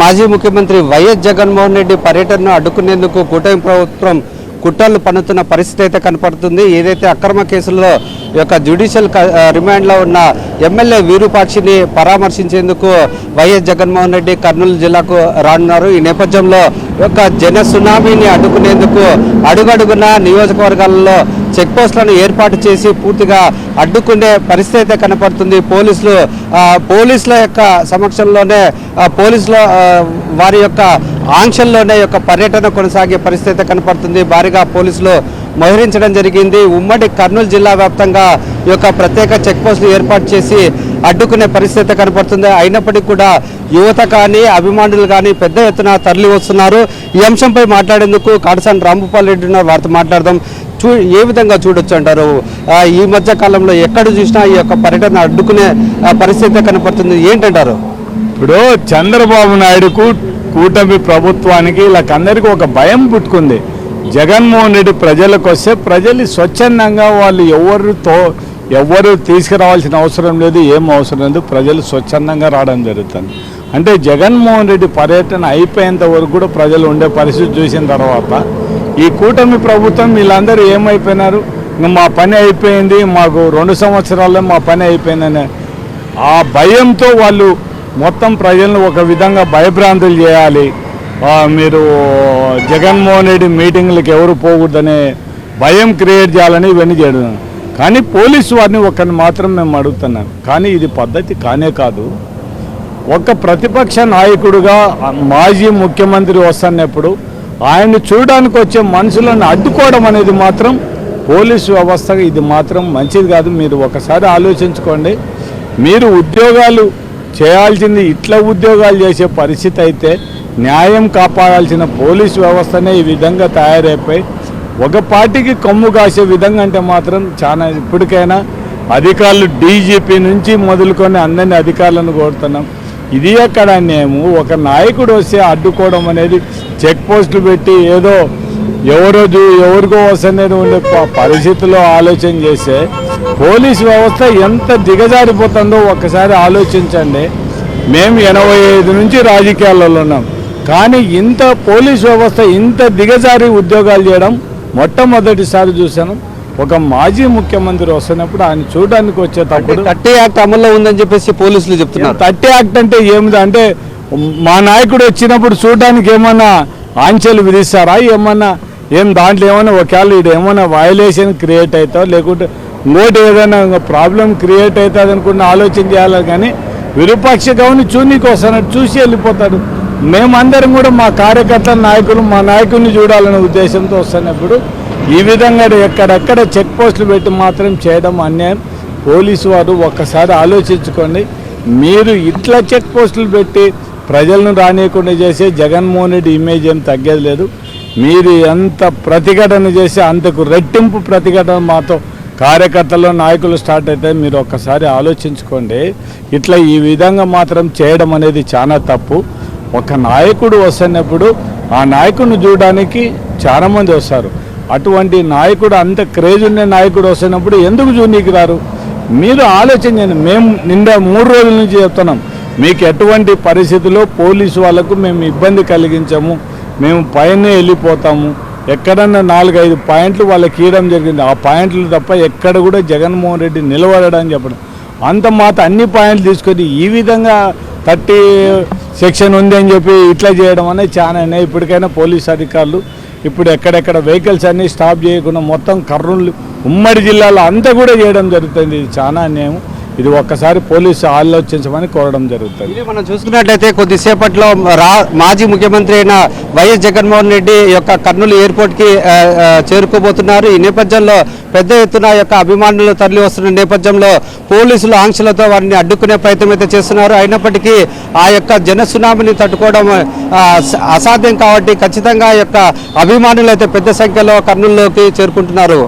మాజీ ముఖ్యమంత్రి వైఎస్ జగన్మోహన్ రెడ్డి పర్యటనను అడ్డుకునేందుకు కూటమి ప్రభుత్వం కుట్రలు పన్నుతున్న పరిస్థితి అయితే కనపడుతుంది. ఏదైతే అక్రమ కేసుల్లో యొక్క జ్యుడిషియల్ రిమాండ్లో ఉన్న ఎమ్మెల్యే వీరుపాక్షిని పరామర్శించేందుకు వైఎస్ జగన్మోహన్ రెడ్డి కర్నూలు జిల్లాకు రానున్నారు. ఈ నేపథ్యంలో యొక్క జన సునామీని అడ్డుకునేందుకు అడుగడుగున నియోజకవర్గాలలో చెక్ పోస్టులను ఏర్పాటు చేసి పూర్తిగా అడ్డుకునే పరిస్థితి అయితే కనపడుతుంది. పోలీసుల యొక్క సమక్షంలోనే పోలీసుల వారి యొక్క ఆంక్షల్లోనే యొక్క పర్యటన కొనసాగే పరిస్థితి కనపడుతుంది. భారీగా పోలీసులు మోహరించడం జరిగింది. ఉమ్మడి కర్నూలు జిల్లా వ్యాప్తంగా ఈ యొక్క ప్రత్యేక చెక్ పోస్టులు ఏర్పాటు చేసి అడ్డుకునే పరిస్థితి కనపడుతుంది. అయినప్పటికీ కూడా యువత కానీ అభిమానులు కానీ పెద్ద ఎత్తున తరలి వస్తున్నారు. ఈ అంశంపై మాట్లాడేందుకు కాటసాని రాంభూపాల్ రెడ్డి ఉన్నారు. వారితో మాట్లాడదాం. ఏ విధంగా చూడొచ్చు అంటారు? ఈ మధ్య కాలంలో ఎక్కడ చూసినా ఈ యొక్క పర్యటన అడ్డుకునే పరిస్థితి కనపడుతుంది, ఏంటంటారు? ఇప్పుడు చంద్రబాబు నాయుడుకు కూటమి ప్రభుత్వానికి వీళ్ళకందరికీ ఒక భయం పుట్టుకుంది. జగన్మోహన్ రెడ్డి ప్రజలకు వస్తే ప్రజలు స్వచ్ఛందంగా వాళ్ళు ఎవరు తీసుకురావాల్సిన అవసరం లేదు, ఏం అవసరం లేదు, ప్రజలు స్వచ్ఛందంగా రావడం జరుగుతుంది. అంటే జగన్మోహన్ రెడ్డి పర్యటన అయిపోయేంత వరకు కూడా ప్రజలు ఉండే పరిస్థితి చూసిన తర్వాత ఈ కూటమి ప్రభుత్వం వీళ్ళందరూ ఏమైపోయినారు, మా పని అయిపోయింది, మాకు 2 సంవత్సరాల్లో మా పని అయిపోయిందని ఆ భయంతో వాళ్ళు మొత్తం ప్రజలను ఒక విధంగా భయభ్రాంతులు చేయాలి. మీరు జగన్మోహన్ రెడ్డి మీటింగ్లకు ఎవరు పోకూడదనే భయం క్రియేట్ చేయాలని ఇవన్నీ చేయడం. కానీ పోలీసు వారిని ఒకరిని మాత్రం మేము అడుగుతున్నాం, కానీ ఇది పద్ధతి కానే కాదు. ఒక ప్రతిపక్ష నాయకుడుగా మాజీ ముఖ్యమంత్రి వస్తున్నప్పుడు ఆయన్ని చూడడానికి వచ్చే మనుషులను అడ్డుకోవడం అనేది మాత్రం పోలీసు వ్యవస్థగా ఇది మాత్రం మంచిది కాదు. మీరు ఒకసారి ఆలోచించుకోండి. మీరు ఉద్యోగాలు చేయాల్సింది ఇట్లా ఉద్యోగాలు చేసే పరిస్థితి అయితే న్యాయం కాపాడాల్సిన పోలీసు వ్యవస్థనే ఈ విధంగా తయారైపోయి ఒక పార్టీకి కొమ్ము కాసే విధంగా అంటే మాత్రం చాలా ఇప్పటికైనా అధికారులు డీజీపీ నుంచి మొదలుకొని అందరినీ అధికారులను కోరుతున్నాం. ఇది ఎక్కడ అన్యాయము? ఒక నాయకుడు వస్తే అడ్డుకోవడం అనేది చెక్ పోస్టులు పెట్టి ఏదో ఎవరికో వస్తేనే ఉండే పరిస్థితుల్లో ఆలోచన చేస్తే పోలీసు వ్యవస్థ ఎంత దిగజారిపోతుందో ఒక్కసారి ఆలోచించండి. మేము 85 నుంచి రాజకీయాలలో ఉన్నాం, కానీ ఇంత పోలీసు వ్యవస్థ ఇంత దిగజారి ఉద్యోగాలు చేయడం మొట్టమొదటిసారి చూశాను. ఒక మాజీ ముఖ్యమంత్రి వస్తున్నప్పుడు ఆయన చూడడానికి వచ్చేటప్పుడు 30 యాక్ట్ అమల్లో ఉందని చెప్పేసి పోలీసులు చెప్తున్నారు. 30 యాక్ట్ అంటే ఏమిటి అంటే మా నాయకుడు వచ్చినప్పుడు చూడడానికి ఏమన్నా ఆంక్షలు విధిస్తారా? ఏం దాంట్లో ఏమైనా ఒకవేళ ఇది ఏమైనా వయలేషన్ క్రియేట్ అవుతావు లేకుంటే ఇంకోటి ఏదైనా ప్రాబ్లం క్రియేట్ అవుతుంది అనుకున్న ఆలోచన చేయాలి. కానీ విరూపాక్ష గౌని చూనీకి వస్తాడు, చూసి వెళ్ళిపోతాడు. మేమందరం కూడా మా కార్యకర్తల నాయకులు మా నాయకుడిని చూడాలనే ఉద్దేశంతో వస్తున్నప్పుడు ఈ విధంగా ఎక్కడెక్కడ చెక్ పోస్టులు పెట్టి మాత్రం చేయడం అన్యాయం. పోలీసు వారు ఒక్కసారి ఆలోచించుకోండి. మీరు ఇట్లా చెక్ పోస్టులు పెట్టి ప్రజలను రానియకుండా చేసే జగన్మోహన్ రెడ్డి ఇమేజ్ ఏం తగ్గేది లేదు. మీరు ఎంత ప్రతిఘటన చేసి అంతకు రెట్టింపు ప్రతిఘటన మాతో కార్యకర్తలు నాయకులు స్టార్ట్ అయితే మీరు ఒక్కసారి ఆలోచించుకోండి. ఇట్లా ఈ విధంగా మాత్రం చేయడం అనేది చాలా తప్పు. ఒక నాయకుడు వస్తున్నప్పుడు ఆ నాయకుడిని చూడడానికి చాలామంది వస్తారు. అటువంటి నాయకుడు అంత క్రేజ్ ఉన్న నాయకుడు వస్తున్నప్పుడు ఎందుకు చూడనీకి రారు? మీరు ఆలోచన చేయండి. మేము 3 రోజుల నుంచి చెప్తున్నాం, మీకు ఎటువంటి పరిస్థితుల్లో పోలీసు వాళ్ళకు మేము ఇబ్బంది కలిగించాము, మేము పైనే వెళ్ళిపోతాము. ఎక్కడన్నా 4-5 పాయింట్లు వాళ్ళకి ఇవ్వడం జరిగింది. ఆ పాయింట్లు తప్ప ఎక్కడ కూడా జగన్మోహన్ రెడ్డి నిలబడని చెప్పడం అంత మాత అన్ని పాయింట్లు తీసుకొని ఈ విధంగా 30 సెక్షన్ ఉంది అని చెప్పి ఇట్లా చేయడం అనేది చాలా. ఇప్పటికైనా పోలీస్ అధికారులు ఇప్పుడు ఎక్కడెక్కడ వెహికల్స్ అన్నీ స్టాప్ చేయకుండా మొత్తం కర్నూలు ఉమ్మడి జిల్లాలో అంతా కూడా చేయడం జరుగుతుంది. ఇది చాలా అన్యాయం. ఇది ఒక్కసారి పోలీసు ఆలోచించమని కోరడం జరుగుతుంది. ఇది మనం చూసుకున్నట్లయితే కొద్దిసేపట్లో మాజీ ముఖ్యమంత్రి అయిన వైఎస్ జగన్మోహన్ రెడ్డి యొక్క కర్నూలు ఎయిర్పోర్ట్కి చేరుకోబోతున్నారు. ఈ నేపథ్యంలో పెద్ద ఎత్తున యొక్క అభిమానులు తరలి వస్తున్న నేపథ్యంలో పోలీసులు ఆంక్షలతో వారిని అడ్డుకునే ప్రయత్నం అయితే చేస్తున్నారు. అయినప్పటికీ ఆ యొక్క జన సునామీని తట్టుకోవడం అసాధ్యం కాబట్టి ఖచ్చితంగా యొక్క అభిమానులు అయితే పెద్ద సంఖ్యలో కర్నూలులోకి చేరుకుంటున్నారు.